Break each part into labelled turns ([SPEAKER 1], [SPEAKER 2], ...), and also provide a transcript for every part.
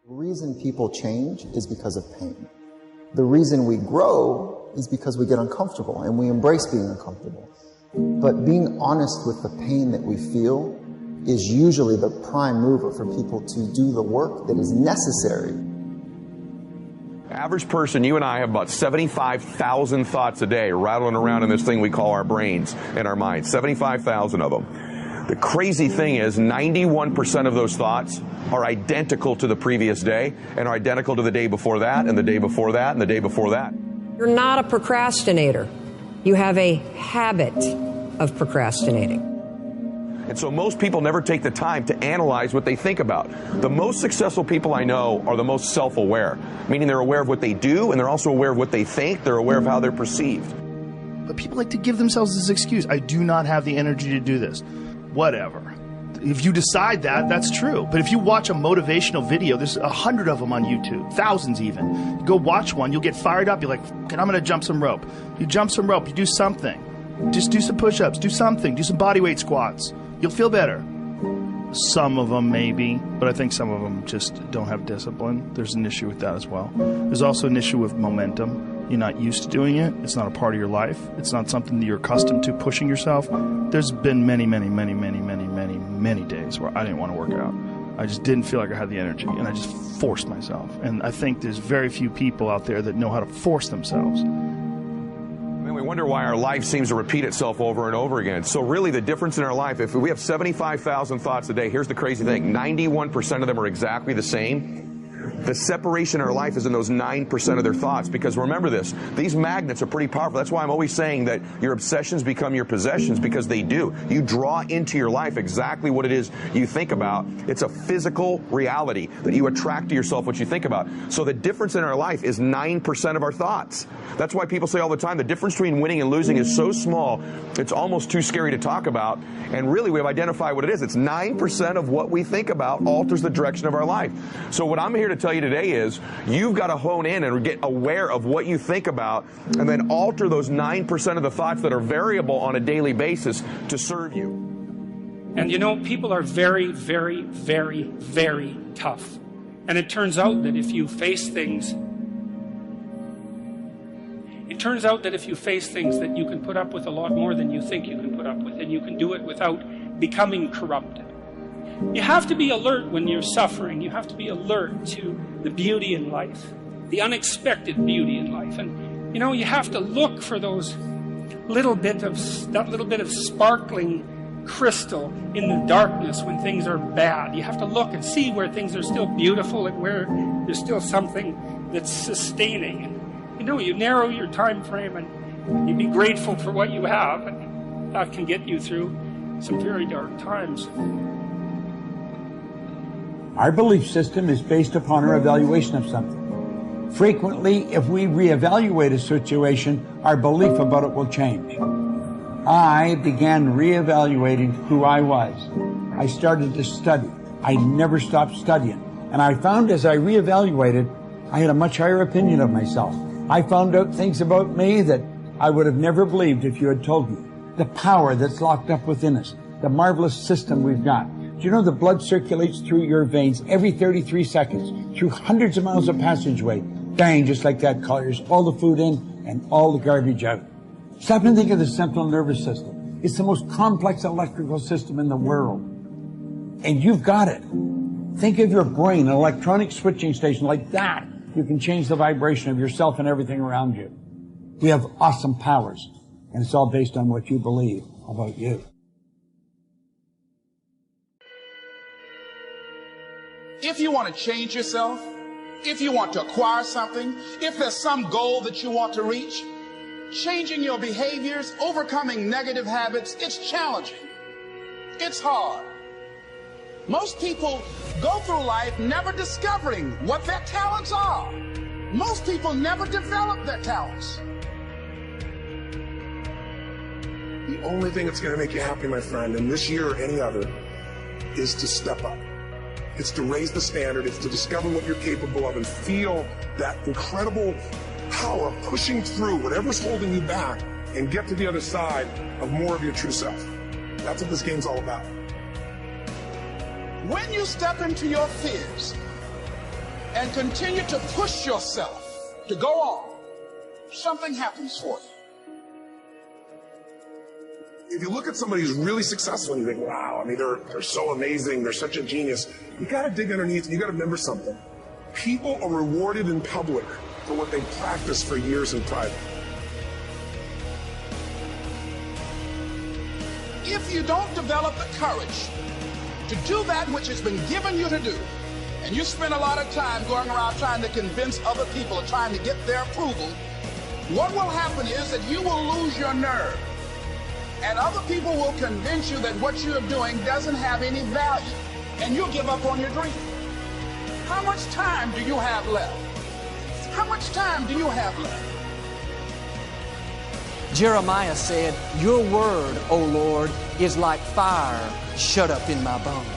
[SPEAKER 1] The reason people change is because of pain. The reason we grow is because we get uncomfortable and we embrace being uncomfortable. But being honest with the pain that we feel is usually the prime mover for people to do the work that is necessary.
[SPEAKER 2] Average person, you and I have about 75,000 thoughts a day rattling around in this thing we call our brains and our minds. 75,000 of them. The crazy thing is 91% of those thoughts are identical to the previous day and are identical to the day before that and the day before that and the day before that.
[SPEAKER 3] You're not a procrastinator. You have a habit of procrastinating.
[SPEAKER 2] And so most people never take the time to analyze what they think about. The most successful people I know are the most self-aware, meaning they're aware of what they do and they're also aware of what they think. They're aware of how they're perceived.
[SPEAKER 4] But people like to give themselves this excuse. I do not have the energy to do this. Whatever. If you decide that, that's true. But if you watch a motivational video, there's 100 of them on YouTube, thousands even. You go watch one, you'll get fired up. You're like, okay, I'm going to jump some rope. You jump some rope, you do something. Just do some push-ups, do something, do some body weight squats. You'll feel better. Some of them maybe, but I think some of them just don't have discipline. There's an issue with that as well. There's also an issue with momentum. You're not used to doing it. It's not a part of your life. It's not something that you're accustomed to pushing yourself. There's been many days where I didn't want to work out. I just didn't feel like I had the energy, and I just forced myself. And I think there's very few people out there that know how to force themselves.
[SPEAKER 2] And we wonder why our life seems to repeat itself over and over again. So really the difference in our life, if we have 75,000 thoughts a day, here's the crazy thing. 91% of them are exactly the same. The separation in our life is in those 9% of their thoughts, because remember this, these magnets are pretty powerful. That's why I'm always saying that your obsessions become your possessions, because they do. You draw into your life exactly what it is you think about. It's a physical reality that you attract to yourself what you think about. So the difference in our life is 9% of our thoughts. That's why people say all the time the difference between winning and losing is so small, it's almost too scary to talk about. And really we've identified what it is. It's 9% of what we think about alters the direction of our life. So what I'm here to tell you today is you've got to hone in and get aware of what you think about and then alter those 9% of the thoughts that are variable on a daily basis to serve you.
[SPEAKER 5] And you know, people are very, very, very, very tough. And it turns out that if you face things that you can put up with a lot more than you think you can put up with, and you can do it without becoming corrupted. You have to be alert when you're suffering. You have to be alert to the beauty in life, the unexpected beauty in life. And, you know, you have to look for that little bit of sparkling crystal in the darkness when things are bad. You have to look and see where things are still beautiful and where there's still something that's sustaining. And, you know, you narrow your time frame and you be grateful for what you have, and that can get you through some very dark times.
[SPEAKER 6] Our belief system is based upon our evaluation of something. Frequently, if we reevaluate a situation, our belief about it will change. I began reevaluating who I was. I started to study. I never stopped studying. And I found as I reevaluated, I had a much higher opinion of myself. I found out things about me that I would have never believed if you had told me. The power that's locked up within us, the marvelous system we've got. Do you know the blood circulates through your veins every 33 seconds, through hundreds of miles of passageway? Bang, just like that, clears all the food in and all the garbage out. Stop and think of the central nervous system. It's the most complex electrical system in the world. And you've got it. Think of your brain, an electronic switching station like that. You can change the vibration of yourself and everything around you. We have awesome powers, and it's all based on what you believe about you.
[SPEAKER 7] If you want to change yourself, if you want to acquire something, if there's some goal that you want to reach, changing your behaviors, overcoming negative habits, it's challenging. It's hard. Most people go through life never discovering what their talents are. Most people never develop their talents.
[SPEAKER 8] The only thing that's going to make you happy, my friend, in this year or any other, is to step up. It's to raise the standard. It's to discover what you're capable of and feel that incredible power pushing through whatever's holding you back and get to the other side of more of your true self. That's what this game's all about.
[SPEAKER 7] When you step into your fears, and continue to push yourself to go on, something happens for you.
[SPEAKER 8] If you look at somebody who's really successful and you think, wow, I mean, they're so amazing, they're such a genius, you got to dig underneath and you got to remember something. People are rewarded in public for what they practice for years in private.
[SPEAKER 7] If you don't develop the courage to do that which has been given you to do, and you spend a lot of time going around trying to convince other people or trying to get their approval, what will happen is that you will lose your nerve. And other people will convince you that what you're doing doesn't have any value, and you'll give up on your dream. How much time do you have left? How much time do you have left?
[SPEAKER 9] Jeremiah said, "Your word, O Lord, is like fire shut up in my bones."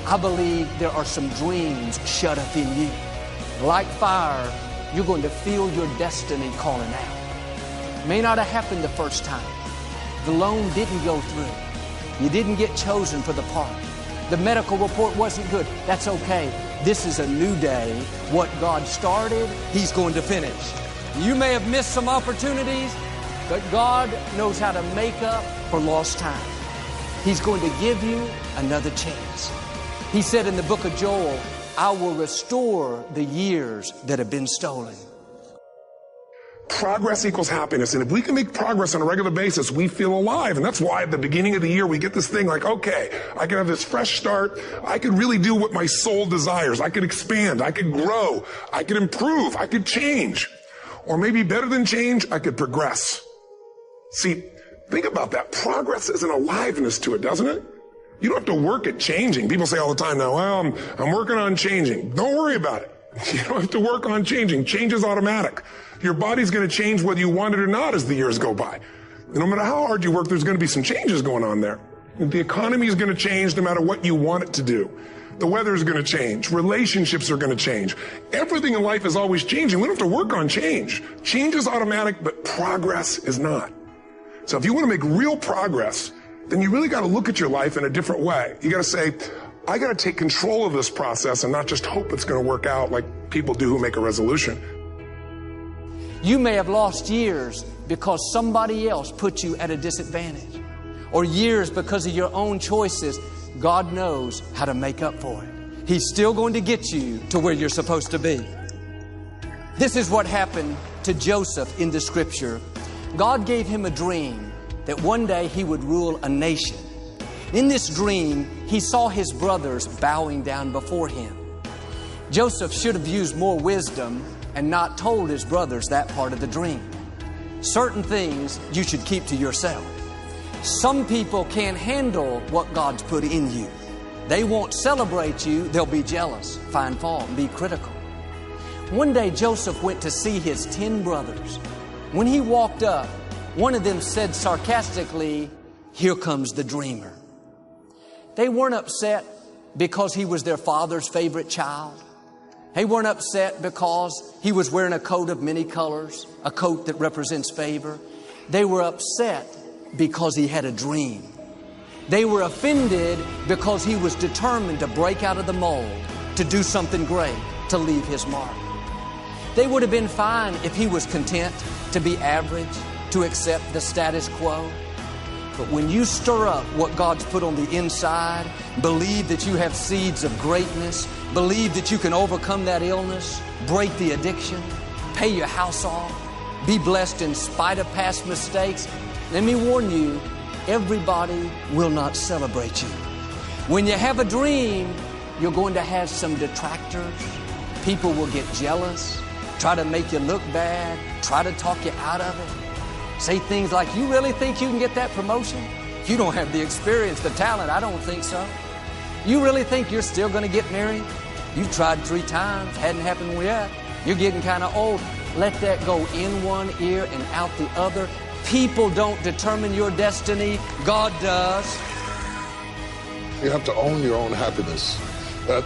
[SPEAKER 9] I believe there are some dreams shut up in you. Like fire, you're going to feel your destiny calling out. May not have happened the first time. The loan didn't go through. You didn't get chosen for the part. The medical report wasn't good. That's okay. This is a new day. What God started, He's going to finish. You may have missed some opportunities, but God knows how to make up for lost time. He's going to give you another chance. He said in the book of Joel, "I will restore the years that have been stolen."
[SPEAKER 8] Progress equals happiness. And if we can make progress on a regular basis, we feel alive. And that's why at the beginning of the year, we get this thing like, okay, I can have this fresh start. I can really do what my soul desires. I can expand. I can grow. I can improve. I could change. Or maybe better than change, I could progress. See, think about that. Progress is an aliveness to it, doesn't it? You don't have to work at changing. People say all the time now, well, I'm working on changing. Don't worry about it. You don't have to work on changing. Change is automatic. Your body's going to change whether you want it or not as the years go by. And no matter how hard you work, there's going to be some changes going on there. The economy is going to change no matter what you want it to do. The weather is going to change. Relationships are going to change. Everything in life is always changing. We don't have to work on change. Change is automatic, but progress is not. So if you want to make real progress, then you really got to look at your life in a different way. You got to say, I got to take control of this process and not just hope it's going to work out like people do who make a resolution.
[SPEAKER 9] You may have lost years because somebody else put you at a disadvantage, or years because of your own choices. God knows how to make up for it. He's still going to get you to where you're supposed to be. This is what happened to Joseph in the scripture. God gave him a dream that one day he would rule a nation. In this dream, he saw his brothers bowing down before him. Joseph should have used more wisdom and not told his brothers that part of the dream. Certain things you should keep to yourself. Some people can't handle what God's put in you. They won't celebrate you. They'll be jealous, find fault, and be critical. One day Joseph went to see his 10 brothers. When he walked up, one of them said sarcastically, "Here comes the dreamer." They weren't upset because he was their father's favorite child. They weren't upset because he was wearing a coat of many colors, a coat that represents favor. They were upset because he had a dream. They were offended because he was determined to break out of the mold, to do something great, to leave his mark. They would have been fine if he was content to be average, to accept the status quo. But when you stir up what God's put on the inside, believe that you have seeds of greatness, believe that you can overcome that illness, break the addiction, pay your house off, be blessed in spite of past mistakes, let me warn you, everybody will not celebrate you. When you have a dream, you're going to have some detractors. People will get jealous, try to make you look bad, try to talk you out of it. Say things like, "You really think you can get that promotion? You don't have the experience, the talent. I don't think so. You really think you're still going to get married? You've tried 3 times, hadn't happened yet. You're getting kind of old." Let that go in one ear and out the other. People don't determine your destiny. God does.
[SPEAKER 10] You have to own your own happiness.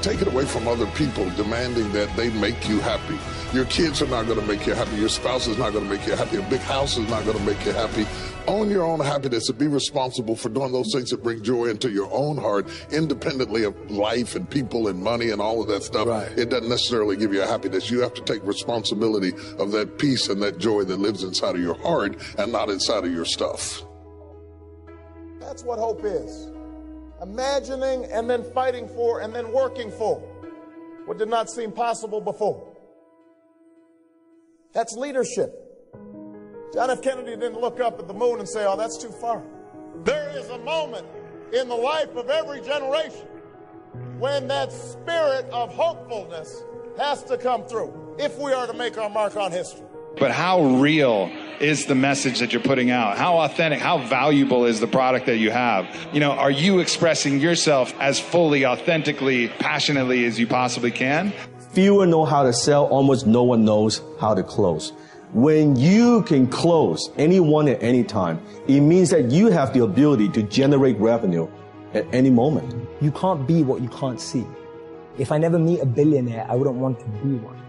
[SPEAKER 10] Take it away from other people demanding that they make you happy. Your kids are not going to make you happy. Your spouse is not going to make you happy. A big house is not going to make you happy. Own your own happiness and be responsible for doing those things that bring joy into your own heart, independently of life and people and money and all of that stuff.
[SPEAKER 11] Right.
[SPEAKER 10] It doesn't necessarily give you a happiness. You have to take responsibility of that peace and that joy that lives inside of your heart and not inside of your stuff.
[SPEAKER 12] That's what hope is. Imagining and then fighting for and then working for what did not seem possible before. That's leadership. John F. Kennedy didn't look up at the moon and say, oh, that's too far. There is a moment in the life of every generation when that spirit of hopefulness has to come through if we are to make our mark on history.
[SPEAKER 13] But how real is the message that you're putting out? How authentic, how valuable is the product that you have? You know, are you expressing yourself as fully, authentically, passionately as you possibly can?
[SPEAKER 11] Fewer know how to sell, almost no one knows how to close. When you can close anyone at any time, it means that you have the ability to generate revenue at any moment.
[SPEAKER 14] You can't be what you can't see. If I never meet a billionaire, I wouldn't want to be one.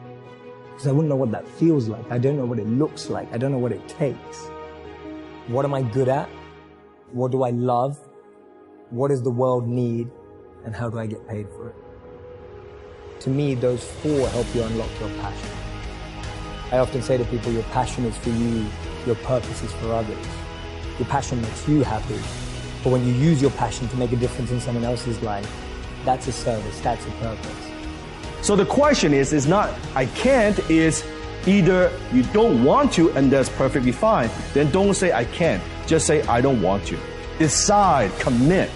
[SPEAKER 14] Because I wouldn't know what that feels like. I don't know what it looks like. I don't know what it takes. What am I good at? What do I love? What does the world need? And how do I get paid for it? To me, those four help you unlock your passion. I often say to people, your passion is for you, your purpose is for others. Your passion makes you happy. But when you use your passion to make a difference in someone else's life, that's a service, that's a purpose.
[SPEAKER 11] So the question is not I can't, is either you don't want to and that's perfectly fine, then don't say I can't, just say I don't want to. Decide, commit.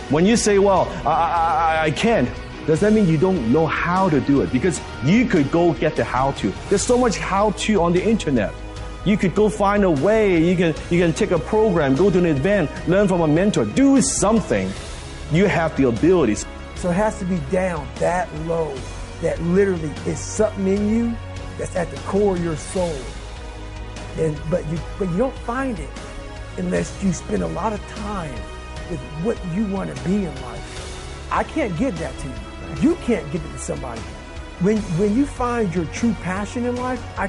[SPEAKER 11] When you say, well, I can't, does that mean you don't know how to do it? Because you could go get the how to. There's so much how to on the internet. You could go find a way, you can take a program, go to an event, learn from a mentor, do something. You have the abilities.
[SPEAKER 15] So it has to be down that low, that literally is something in you that's at the core of your soul. But you don't find it unless you spend a lot of time with what you want to be in life. I can't give that to you. You can't give it to somebody. When you find your true passion in life, I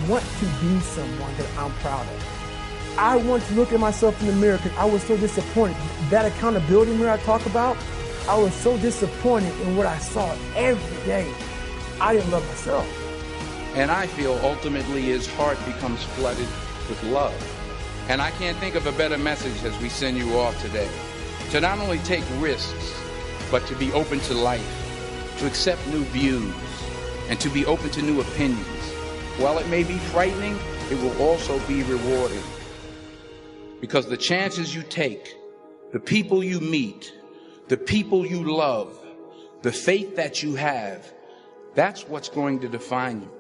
[SPEAKER 15] want to be someone that I'm proud of. I want to look at myself in the mirror because I was so disappointed. That accountability mirror I talk about, I was so disappointed in what I saw every day. I didn't love myself.
[SPEAKER 16] And I feel ultimately his heart becomes flooded with love. And I can't think of a better message as we send you off today. To not only take risks, but to be open to life, to accept new views, and to be open to new opinions. While it may be frightening, it will also be rewarding. Because the chances you take, the people you meet, the people you love, the faith that you have, that's what's going to define you.